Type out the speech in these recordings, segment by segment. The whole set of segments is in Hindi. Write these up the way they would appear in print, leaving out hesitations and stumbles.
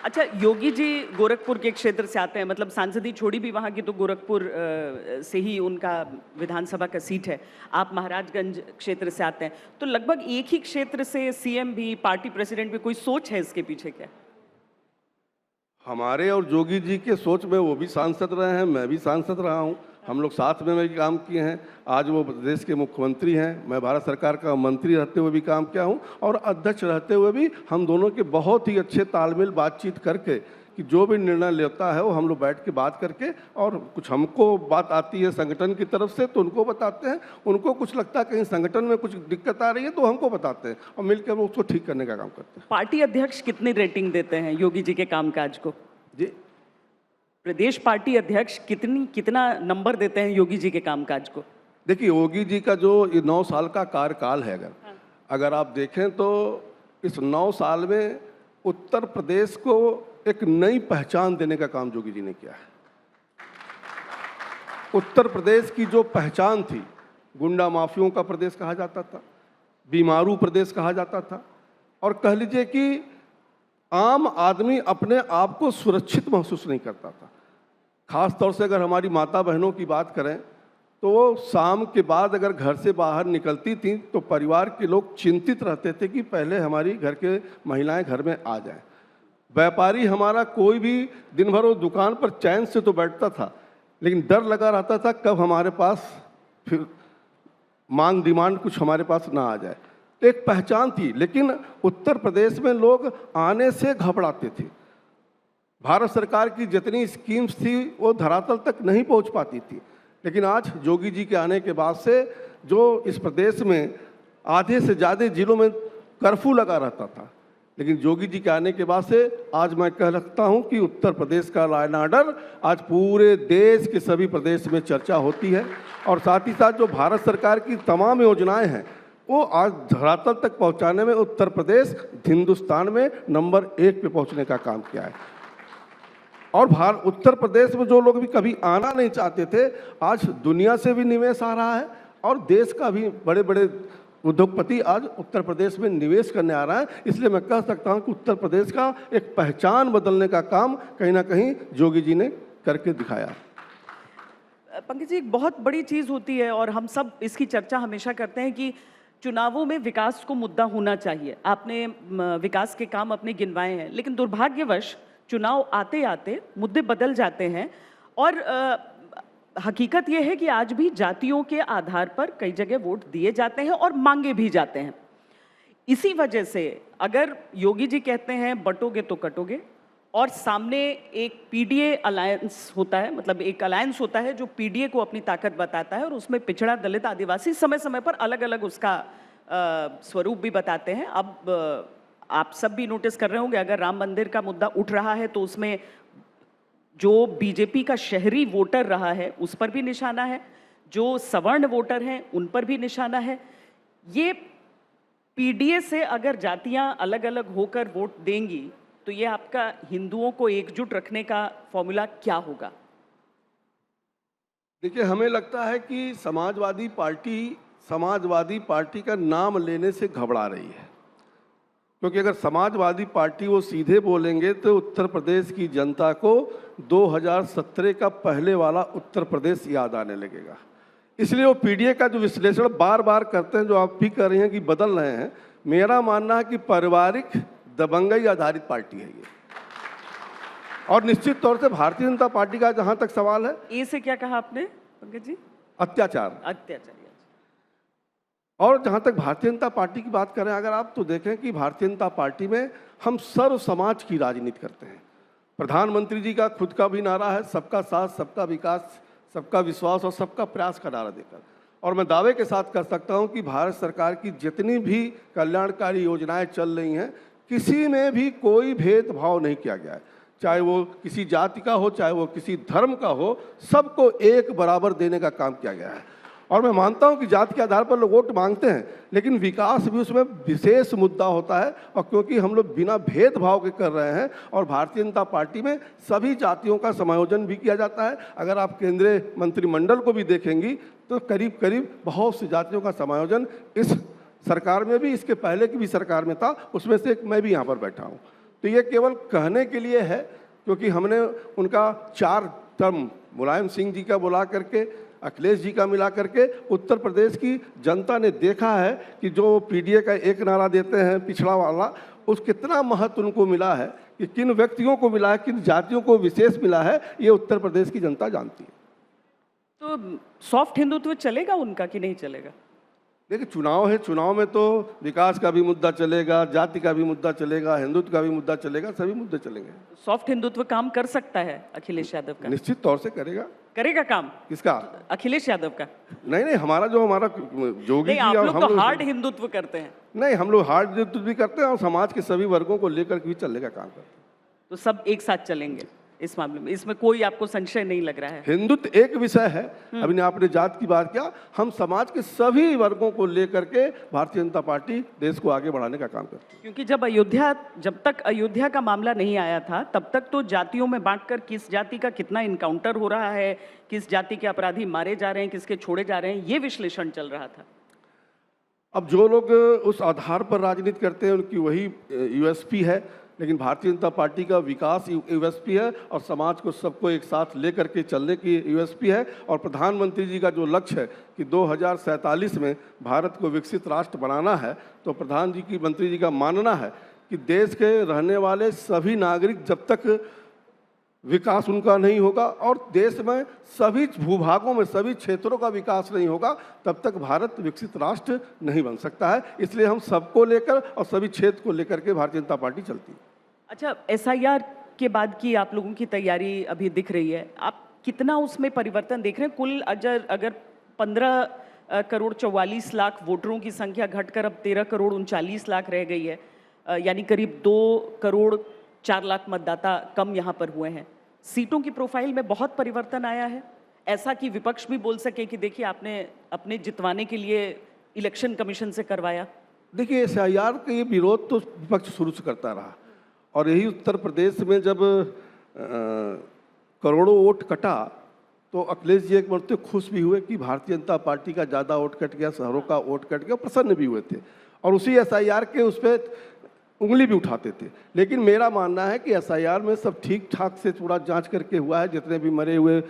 अच्छा, योगी जी गोरखपुर के क्षेत्र से आते हैं, मतलब सांसदी छोड़ी भी वहाँ की तो गोरखपुर से ही उनका विधानसभा का सीट है। आप महाराजगंज क्षेत्र से आते हैं, तो लगभग एक ही क्षेत्र से सीएम भी, पार्टी प्रेसिडेंट भी, कोई सोच है इसके पीछे क्या? हमारे और जोगी जी के सोच में वो भी सांसद रहे हैं, मैं भी सांसद रहा हूँ। हम लोग साथ में भी काम किए हैं। आज वो देश के मुख्यमंत्री हैं, मैं भारत सरकार का मंत्री रहते हुए भी काम किया हूँ और अध्यक्ष रहते हुए भी हम दोनों के बहुत ही अच्छे तालमेल बातचीत करके कि जो भी निर्णय लेता है वो हम लोग बैठ के बात करके, और कुछ हमको बात आती है संगठन की तरफ से तो उनको बताते हैं, उनको कुछ लगता है कहीं संगठन में कुछ दिक्कत आ रही है तो हमको बताते हैं और मिलकर हम उसको ठीक करने का काम करते हैं। पार्टी अध्यक्ष कितनी रेटिंग देते हैं योगी जी के कामकाज को? जी, प्रदेश पार्टी अध्यक्ष कितना नंबर देते हैं योगी जी के कामकाज को? देखिए, योगी जी का जो ये 9 साल का कार्यकाल है, अगर आप देखें तो इस 9 साल में उत्तर प्रदेश को एक नई पहचान देने का काम योगी जी ने किया है। उत्तर प्रदेश की जो पहचान थी, गुंडा माफियों का प्रदेश कहा जाता था, बीमारू प्रदेश कहा जाता था, और कह लीजिए कि आम आदमी अपने आप को सुरक्षित महसूस नहीं करता था। खास तौर से अगर हमारी माता बहनों की बात करें तो वो शाम के बाद अगर घर से बाहर निकलती थी तो परिवार के लोग चिंतित रहते थे कि पहले हमारी घर के महिलाएं घर में आ जाएं। व्यापारी हमारा कोई भी दिन भर वो दुकान पर चैन से तो बैठता था, लेकिन डर लगा रहता था कब हमारे पास फिर मांग डिमांड कुछ हमारे पास ना आ जाए। तो एक पहचान थी, लेकिन उत्तर प्रदेश में लोग आने से घबराते थे। भारत सरकार की जितनी स्कीम्स थी वो धरातल तक नहीं पहुंच पाती थी, लेकिन आज योगी जी के आने के बाद से जो इस प्रदेश में आधे से ज़्यादा जिलों में कर्फ्यू लगा रहता था, लेकिन योगी जी के आने के बाद से आज मैं कह सकता हूं कि उत्तर प्रदेश का लॉ एंड ऑर्डर आज पूरे देश के सभी प्रदेश में चर्चा होती है, और साथ ही साथ जो भारत सरकार की तमाम योजनाएं हैं वो आज धरातल तक पहुंचाने में उत्तर प्रदेश हिंदुस्तान में नंबर 1 पे पहुंचने का काम किया है। और उत्तर प्रदेश में जो लोग भी कभी आना नहीं चाहते थे, आज दुनिया से भी निवेश आ रहा है और देश का भी बड़े बड़े उद्योगपति आज उत्तर प्रदेश में निवेश करने आ रहा है। इसलिए मैं कह सकता हूं कि उत्तर प्रदेश का एक पहचान बदलने का काम कहीं ना कहीं योगी जी ने करके दिखाया। पंकज जी, एक बहुत बड़ी चीज़ होती है और हम सब इसकी चर्चा हमेशा करते हैं कि चुनावों में विकास को मुद्दा होना चाहिए। आपने विकास के काम अपने गिनवाए हैं, लेकिन दुर्भाग्यवश चुनाव आते आते मुद्दे बदल जाते हैं और हकीकत यह है कि आज भी जातियों के आधार पर कई जगह वोट दिए जाते हैं और मांगे भी जाते हैं। इसी वजह से अगर योगी जी कहते हैं बटोगे तो कटोगे, और सामने एक पीडीए अलायंस होता है, मतलब एक अलायंस होता है जो पीडीए को अपनी ताकत बताता है और उसमें पिछड़ा, दलित, आदिवासी समय समय पर अलग अलग उसका स्वरूप भी बताते हैं। अब आप सब भी नोटिस कर रहे होंगे, अगर राम मंदिर का मुद्दा उठ रहा है तो उसमें जो बीजेपी का शहरी वोटर रहा है उस पर भी निशाना है, जो सवर्ण वोटर हैं उन पर भी निशाना है। ये पीडीए से अगर जातियां अलग अलग होकर वोट देंगी तो ये आपका हिंदुओं को एकजुट रखने का फॉर्मूला क्या होगा? देखिए, हमें लगता है कि समाजवादी पार्टी का नाम लेने से घबरा रही है, क्योंकि अगर समाजवादी पार्टी वो सीधे बोलेंगे तो उत्तर प्रदेश की जनता को 2017 का पहले वाला उत्तर प्रदेश याद आने लगेगा। इसलिए वो पीडीए का जो विश्लेषण बार बार करते हैं, जो आप भी कर रही हैं कि बदल रहे हैं, मेरा मानना है कि पारिवारिक दबंगई आधारित पार्टी है ये। और निश्चित तौर से भारतीय जनता पार्टी का जहां तक सवाल है, ए से क्या कहा आपने पंकज जी? अत्याचार। अत्याचार। और जहां तक भारतीय जनता पार्टी की बात करें, अगर आप तो देखें कि भारतीय जनता पार्टी में हम सर्व समाज की राजनीति करते हैं। प्रधानमंत्री जी का खुद का भी नारा है, सबका साथ, सबका विकास, सबका विश्वास और सबका प्रयास का नारा देकर। और मैं दावे के साथ कह सकता हूं कि भारत सरकार की जितनी भी कल्याणकारी योजनाएं चल रही हैं, किसी में भी कोई भेदभाव नहीं किया गया है, चाहे वो किसी जाति का हो, चाहे वो किसी धर्म का हो, सबको एक बराबर देने का काम किया गया है। और मैं मानता हूं कि जाति के आधार पर लोग वोट मांगते हैं, लेकिन विकास भी उसमें विशेष मुद्दा होता है। और क्योंकि हम लोग बिना भेदभाव के कर रहे हैं और भारतीय जनता पार्टी में सभी जातियों का समायोजन भी किया जाता है। अगर आप केंद्रीय मंत्रिमंडल को भी देखेंगी तो करीब करीब बहुत सी जातियों का समायोजन इस सरकार में भी, इसके पहले की भी सरकार में था, उसमें से एक मैं भी यहाँ पर बैठा हूँ। तो ये केवल कहने के लिए है, क्योंकि हमने उनका 4 टर्म मुलायम सिंह जी का बुला करके, अखिलेश जी का मिला करके, उत्तर प्रदेश की जनता ने देखा है कि जो पीडीए का एक नारा देते हैं पिछड़ा वाला, उस कितना महत्व उनको मिला है, कि किन व्यक्तियों को मिला है, किन जातियों को विशेष मिला है, ये उत्तर प्रदेश की जनता जानती है। तो सॉफ्ट हिंदुत्व चलेगा उनका कि नहीं चलेगा? देखिए, चुनाव है, चुनाव में तो विकास का भी मुद्दा चलेगा, जाति का भी मुद्दा चलेगा, हिंदुत्व का भी मुद्दा चलेगा, सभी मुद्दे चलेंगे। सॉफ्ट हिंदुत्व काम कर सकता है अखिलेश यादव का? निश्चित तौर से करेगा। करेगा काम? किसका? अखिलेश यादव का? नहीं, हमारा जोगी नहीं, जी आप और लोग हम तो लोग, हार्ड हिंदुत्व करते हैं। नहीं, हम लोग हार्ड हिंदुत्व भी करते हैं और समाज के सभी वर्गों को लेकर के भी चलने का काम करते हैं। तो सब एक साथ चलेंगे इस मामले में, इसमें कोई आपको संशय नहीं लग रहा है? हिंदुत्व एक विषय है, अभी आपने जात की बात किया, हम समाज के सभी वर्गों को लेकर के भारतीय जनता पार्टी देश को आगे बढ़ाने का काम करती है। क्योंकि जब तक अयोध्या का मामला नहीं आया था, तब तक तो जातियों में बांटकर किस जाति का कितना इनकाउंटर हो रहा है, किस जाति के अपराधी मारे जा रहे हैं, किसके छोड़े जा रहे हैं, ये विश्लेषण चल रहा था। अब जो लोग उस आधार पर राजनीति करते हैं उनकी वही यूएसपी है, लेकिन भारतीय जनता पार्टी का विकास यूएसपी है और समाज को सबको एक साथ लेकर के चलने की यूएसपी है। और प्रधानमंत्री जी का जो लक्ष्य है कि 2047 में भारत को विकसित राष्ट्र बनाना है, तो मंत्री जी का मानना है कि देश के रहने वाले सभी नागरिक, जब तक विकास उनका नहीं होगा और देश में सभी भूभागों में सभी क्षेत्रों का विकास नहीं होगा, तब तक भारत विकसित राष्ट्र नहीं बन सकता है। इसलिए हम सबको लेकर और सभी क्षेत्र को लेकर के भारतीय जनता पार्टी चलती है। अच्छा, एसआईआर के बाद की आप लोगों की तैयारी अभी दिख रही है, आप कितना उसमें परिवर्तन देख रहे हैं? कुल अगर 15 करोड़ 44 लाख वोटरों की संख्या घटकर अब 13 करोड़ 39 लाख रह गई है, यानी करीब 2 करोड़ 4 लाख मतदाता कम यहाँ पर हुए हैं। सीटों की प्रोफाइल में बहुत परिवर्तन आया है, ऐसा कि विपक्ष भी बोल सके कि देखिए आपने अपने जितवाने के लिए इलेक्शन कमीशन से करवाया। देखिए, एसआईआर का ये विरोध तो विपक्ष शुरू से करता रहा, और यही उत्तर प्रदेश में जब करोड़ों वोट कटा तो अखिलेश जी एक मरते खुश भी हुए कि भारतीय जनता पार्टी का ज़्यादा वोट कट गया, शहरों का वोट कट गया, प्रसन्न भी हुए थे, और उसी एसआईआर के उस पर उंगली भी उठाते थे। लेकिन मेरा मानना है कि एसआईआर में सब ठीक ठाक से पूरा जांच करके हुआ है। जितने भी मरे हुए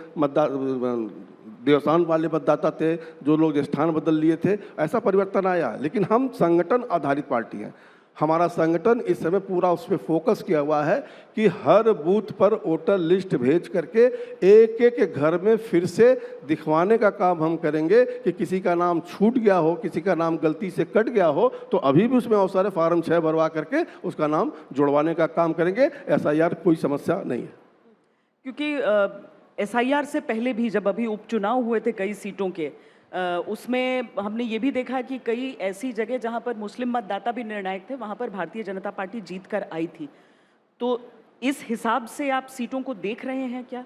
देवस्थान वाले मतदाता थे, जो लोग स्थान बदल लिए थे, ऐसा परिवर्तन आया। लेकिन हम संगठन आधारित पार्टी हैं, हमारा संगठन इस समय पूरा उस पर फोकस किया हुआ है कि हर बूथ पर वोटर लिस्ट भेज करके एक एक घर में फिर से दिखवाने का काम हम करेंगे कि किसी का नाम छूट गया हो, किसी का नाम गलती से कट गया हो, तो अभी भी उसमें अवसर है, फार्म 6 भरवा करके उसका नाम जुड़वाने का काम करेंगे। एसआईआर कोई समस्या नहीं है। क्योंकि एसआईआर से पहले भी जब अभी उपचुनाव हुए थे कई सीटों के, उसमें हमने ये भी देखा कि कई ऐसी जगह जहां पर मुस्लिम मतदाता भी निर्णायक थे, वहां पर भारतीय जनता पार्टी जीत कर आई थी। तो इस हिसाब से आप सीटों को देख रहे हैं क्या?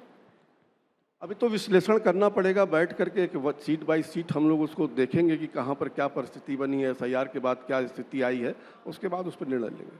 अभी तो विश्लेषण करना पड़ेगा, बैठ करके एक सीट बाई सीट हम लोग उसको देखेंगे कि कहाँ पर क्या परिस्थिति बनी है, एसआईआर के बाद क्या स्थिति आई है, उसके बाद उस पर निर्णय लेंगे।